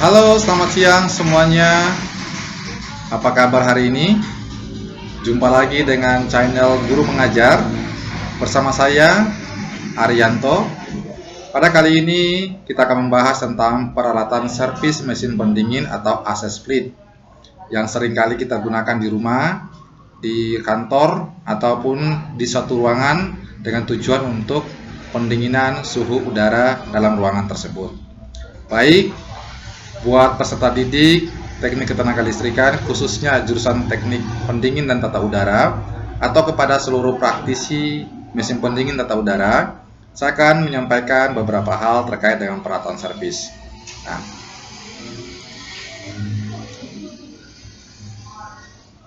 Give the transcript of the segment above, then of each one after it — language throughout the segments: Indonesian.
Halo, selamat siang semuanya. Apa kabar hari ini? Jumpa lagi dengan channel Guru Mengajar bersama saya, Arianto. Pada kali ini kita akan membahas tentang peralatan servis mesin pendingin atau AC split yang seringkali kita gunakan di rumah, di kantor, ataupun di suatu ruangan dengan tujuan untuk pendinginan suhu udara dalam ruangan tersebut. Baik, buat peserta didik teknik ketenaga listrikan, khususnya jurusan teknik pendingin dan tata udara, atau kepada seluruh praktisi mesin pendingin tata udara, saya akan menyampaikan beberapa hal terkait dengan peralatan servis. Nah,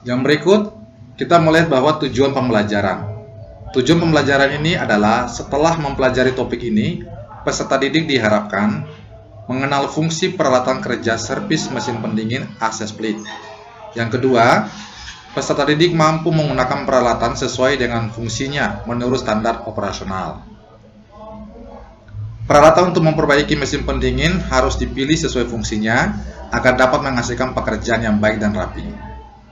yang berikut kita melihat bahwa tujuan pembelajaran. Tujuan pembelajaran ini adalah setelah mempelajari topik ini, peserta didik diharapkan mengenal fungsi peralatan kerja servis mesin pendingin AC split. Yang kedua, peserta didik mampu menggunakan peralatan sesuai dengan fungsinya menurut standar operasional. Peralatan untuk memperbaiki mesin pendingin harus dipilih sesuai fungsinya agar dapat menghasilkan pekerjaan yang baik dan rapi.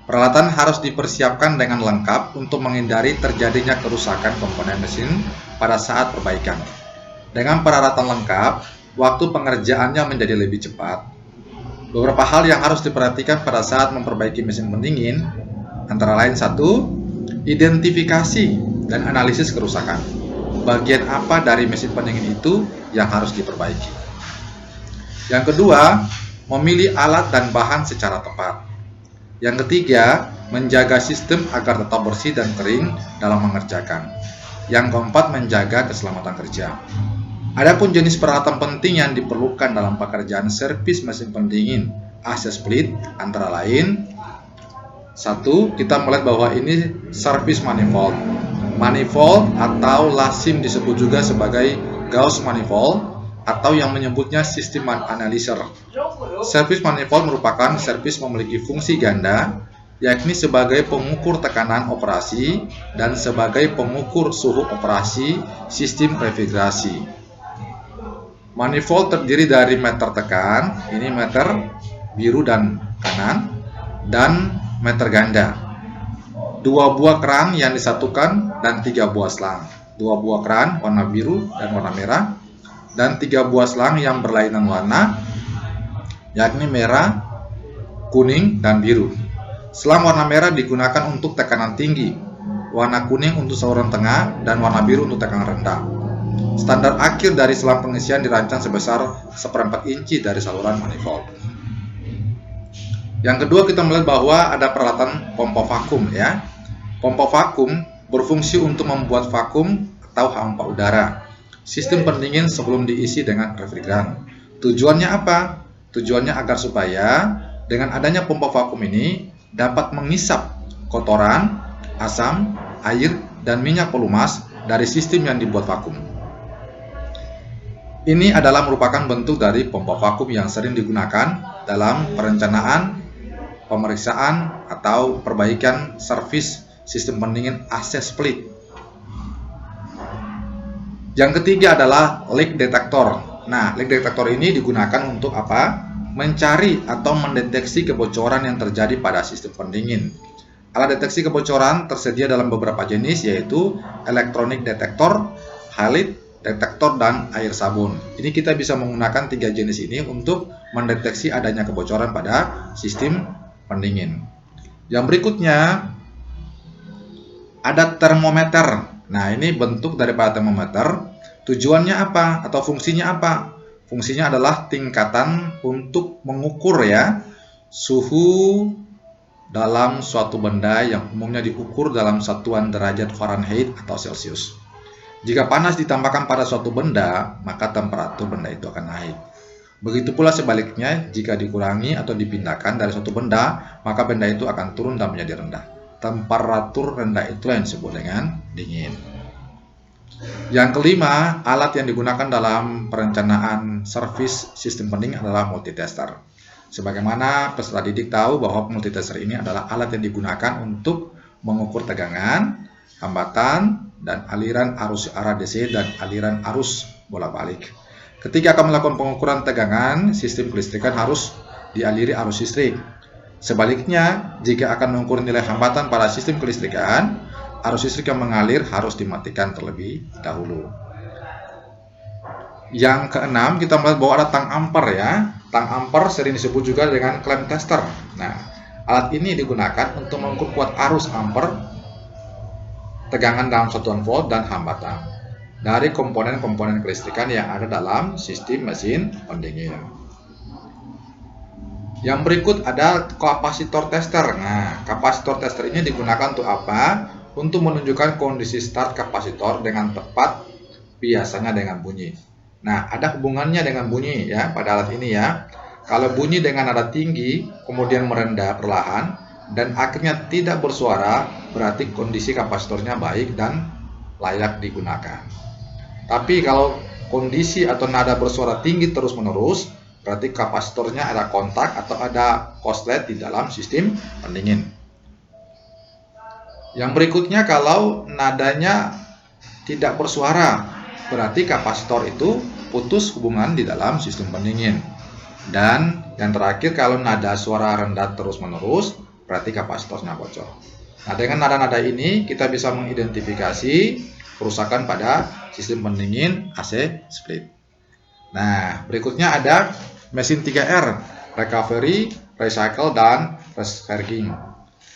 Peralatan harus dipersiapkan dengan lengkap untuk menghindari terjadinya kerusakan komponen mesin pada saat perbaikan. Dengan peralatan lengkap, waktu pengerjaannya menjadi lebih cepat. Beberapa hal yang harus diperhatikan pada saat memperbaiki mesin pendingin antara lain: 1. Identifikasi dan analisis kerusakan. Bagian apa dari mesin pendingin itu yang harus diperbaiki. Yang kedua, memilih alat dan bahan secara tepat. Yang ketiga, menjaga sistem agar tetap bersih dan kering dalam mengerjakan. Yang keempat, menjaga keselamatan kerja. Adapun jenis peralatan penting yang diperlukan dalam pekerjaan servis mesin pendingin AC split antara lain: 1. Kita melihat bahwa ini servis manifold. Manifold atau lazim disebut juga sebagai Gauss manifold atau yang menyebutnya sistem analyzer. Servis manifold merupakan servis memiliki fungsi ganda, yakni sebagai pengukur tekanan operasi dan sebagai pengukur suhu operasi sistem refrigerasi. Manifold terdiri dari meter tekan, ini meter biru dan kanan, dan meter ganda. 2 buah keran yang disatukan dan 3 buah selang. 2 buah keran warna biru dan warna merah, dan 3 buah selang yang berlainan warna, yakni merah, kuning, dan biru. Selang warna merah digunakan untuk tekanan tinggi, warna kuning untuk saluran tengah, dan warna biru untuk tekanan rendah. Standar akhir dari selang pengisian dirancang sebesar 1/4 inci dari saluran manifold. Yang kedua, kita melihat bahwa ada peralatan pompa vakum ya. Pompa vakum berfungsi untuk membuat vakum atau hampa udara sistem pendingin sebelum diisi dengan refrigeran. Tujuannya apa? Tujuannya agar supaya dengan adanya pompa vakum ini dapat mengisap kotoran, asam, air, dan minyak pelumas dari sistem yang dibuat vakum. Ini adalah merupakan bentuk dari pompa vakum yang sering digunakan dalam perencanaan, pemeriksaan, atau perbaikan servis sistem pendingin AC split. Yang ketiga adalah leak detector. Nah, leak detector ini digunakan untuk apa? Mencari atau mendeteksi kebocoran yang terjadi pada sistem pendingin. Alat deteksi kebocoran tersedia dalam beberapa jenis, yaitu electronic detector, halide detektor, dan air sabun. Ini kita bisa menggunakan 3 jenis ini untuk mendeteksi adanya kebocoran pada sistem pendingin. Yang berikutnya ada termometer. Nah, ini bentuk daripada termometer. Tujuannya apa atau fungsinya apa? Fungsinya adalah tingkatan untuk mengukur ya suhu dalam suatu benda yang umumnya diukur dalam satuan derajat Fahrenheit atau Celcius. Jika panas ditambahkan pada suatu benda, maka temperatur benda itu akan naik. Begitu pula sebaliknya, jika dikurangi atau dipindahkan dari suatu benda, maka benda itu akan turun dan menjadi rendah. Temperatur rendah itu yang disebut dengan dingin. Yang kelima, alat yang digunakan dalam perencanaan servis sistem pendingin adalah multitester. Sebagaimana peserta didik tahu bahwa multitester ini adalah alat yang digunakan untuk mengukur tegangan, hambatan, dan aliran arus arah DC dan aliran arus bolak-balik. Ketika akan melakukan pengukuran tegangan, sistem kelistrikan harus dialiri arus listrik. Sebaliknya, jika akan mengukur nilai hambatan pada sistem kelistrikan, arus listrik yang mengalir harus dimatikan terlebih dahulu. Yang keenam, kita melihat bahwa ada tang ampere ya. Tang ampere sering disebut juga dengan clamp tester. Nah, alat ini digunakan untuk mengukur kuat arus ampere, tegangan dalam satuan volt, dan hambatan dari komponen-komponen kelistrikan yang ada dalam sistem mesin pendingin. Yang berikut ada kapasitor tester. Nah, kapasitor tester ini digunakan untuk apa? Untuk menunjukkan kondisi start kapasitor dengan tepat, biasanya dengan bunyi. Nah, ada hubungannya dengan bunyi ya pada alat ini ya. Kalau bunyi dengan nada tinggi, kemudian merendah perlahan, dan akhirnya tidak bersuara, berarti kondisi kapasitornya baik dan layak digunakan. Tapi kalau kondisi atau nada bersuara tinggi terus-menerus, berarti kapasitornya ada kontak atau ada korslet di dalam sistem pendingin. Yang berikutnya, kalau nadanya tidak bersuara, berarti kapasitor itu putus hubungan di dalam sistem pendingin. Dan yang terakhir, kalau nada suara rendah terus-menerus, berarti kapasitornya bocor. Nah, dengan nada-nada ini kita bisa mengidentifikasi kerusakan pada sistem pendingin AC split. Nah, berikutnya ada mesin 3R, recovery, recycle, dan recycling.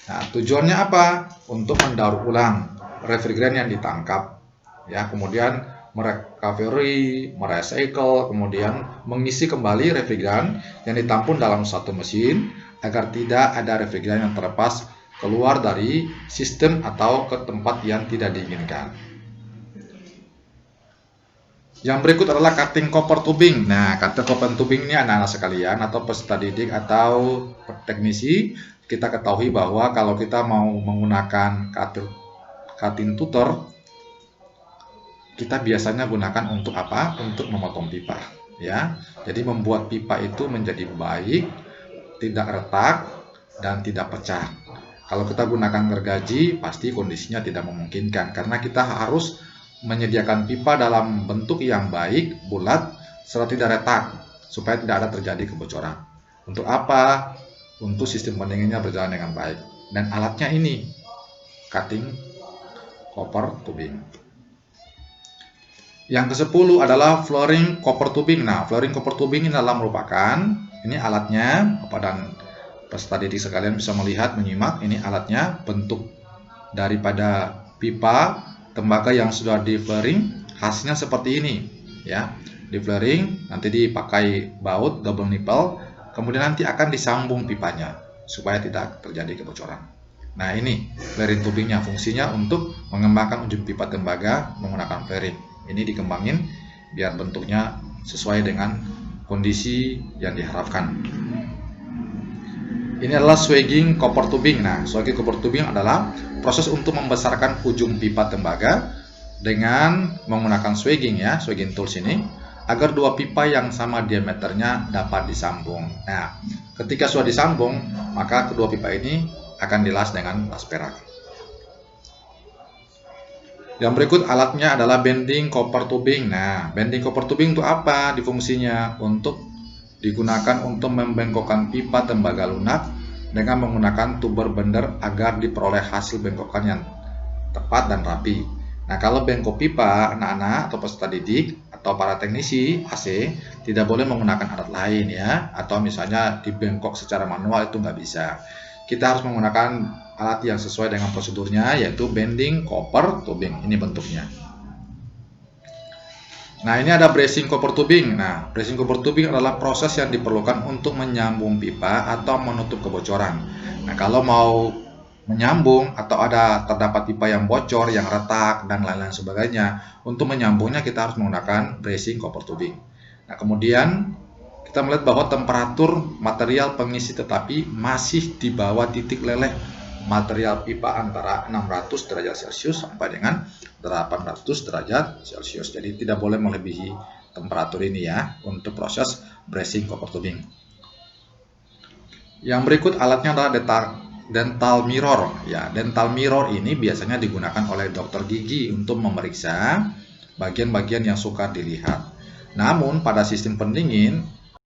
Nah, tujuannya apa? Untuk mendaur ulang refrigeran yang ditangkap, ya, kemudian merecovery, merecycle, kemudian mengisi kembali refrigeran yang ditampung dalam satu mesin agar tidak ada refrigeran yang terlepas keluar dari sistem atau ke tempat yang tidak diinginkan. Yang berikut adalah cutting copper tubing. Nah, cutting copper tubing ini anak-anak sekalian atau peserta didik atau teknisi, kita ketahui bahwa kalau kita mau menggunakan cutting tutor, kita biasanya gunakan untuk apa? Untuk memotong pipa, ya. Jadi membuat pipa itu menjadi baik, tidak retak, dan tidak pecah. Kalau kita gunakan gergaji, pasti kondisinya tidak memungkinkan karena kita harus menyediakan pipa dalam bentuk yang baik, bulat, serta tidak retak, supaya tidak ada terjadi kebocoran. Untuk apa? Untuk sistem pendinginnya berjalan dengan baik. Dan alatnya ini, cutting copper tubing. Yang ke-10 adalah flooring copper tubing. Nah, flooring copper tubing ini adalah merupakan, ini alatnya, Bapak dan peserta didik sekalian bisa melihat, menyimak, ini alatnya, bentuk daripada pipa tembaga yang sudah di flaring, hasilnya seperti ini, ya. Di flaring, nanti dipakai baut double nipple, kemudian nanti akan disambung pipanya supaya tidak terjadi kebocoran. Nah, ini flaring tubingnya, fungsinya untuk mengembangkan ujung pipa tembaga menggunakan flaring. Ini dikembangin biar bentuknya sesuai dengan kondisi yang diharapkan. Ini adalah swagging copper tubing. Nah, swagging copper tubing adalah proses untuk membesarkan ujung pipa tembaga dengan menggunakan swagging, ya, swagging tools ini, agar dua pipa yang sama diameternya dapat disambung. Nah, ketika sudah disambung, maka kedua pipa ini akan dilas dengan las perak. Yang berikut alatnya adalah bending copper tubing. Nah, bending copper tubing itu apa? Di fungsinya untuk digunakan untuk membengkokkan pipa tembaga lunak dengan menggunakan tuber bender agar diperoleh hasil bengkokan yang tepat dan rapi. Nah, kalau bengkok pipa, anak-anak atau peserta didik atau para teknisi AC tidak boleh menggunakan alat lain, ya, atau misalnya dibengkok secara manual itu nggak bisa. Kita harus menggunakan alat yang sesuai dengan prosedurnya, yaitu bending copper tubing. Ini bentuknya. Nah, ini ada bracing copper tubing. Nah, bracing copper tubing adalah proses yang diperlukan untuk menyambung pipa atau menutup kebocoran. Nah, kalau mau menyambung atau terdapat pipa yang bocor, yang retak, dan lain-lain sebagainya, untuk menyambungnya kita harus menggunakan bracing copper tubing. Nah, kemudian kita melihat bahwa temperatur material pengisi tetapi masih di bawah titik leleh material pipa antara 600 derajat Celcius sampai dengan 800 derajat Celcius. Jadi tidak boleh melebihi temperatur ini, ya, untuk proses bracing copper tubing. Yang berikut alatnya adalah dental mirror. Ya, dental mirror ini biasanya digunakan oleh dokter gigi untuk memeriksa bagian-bagian yang sukar dilihat. Namun, pada sistem pendingin,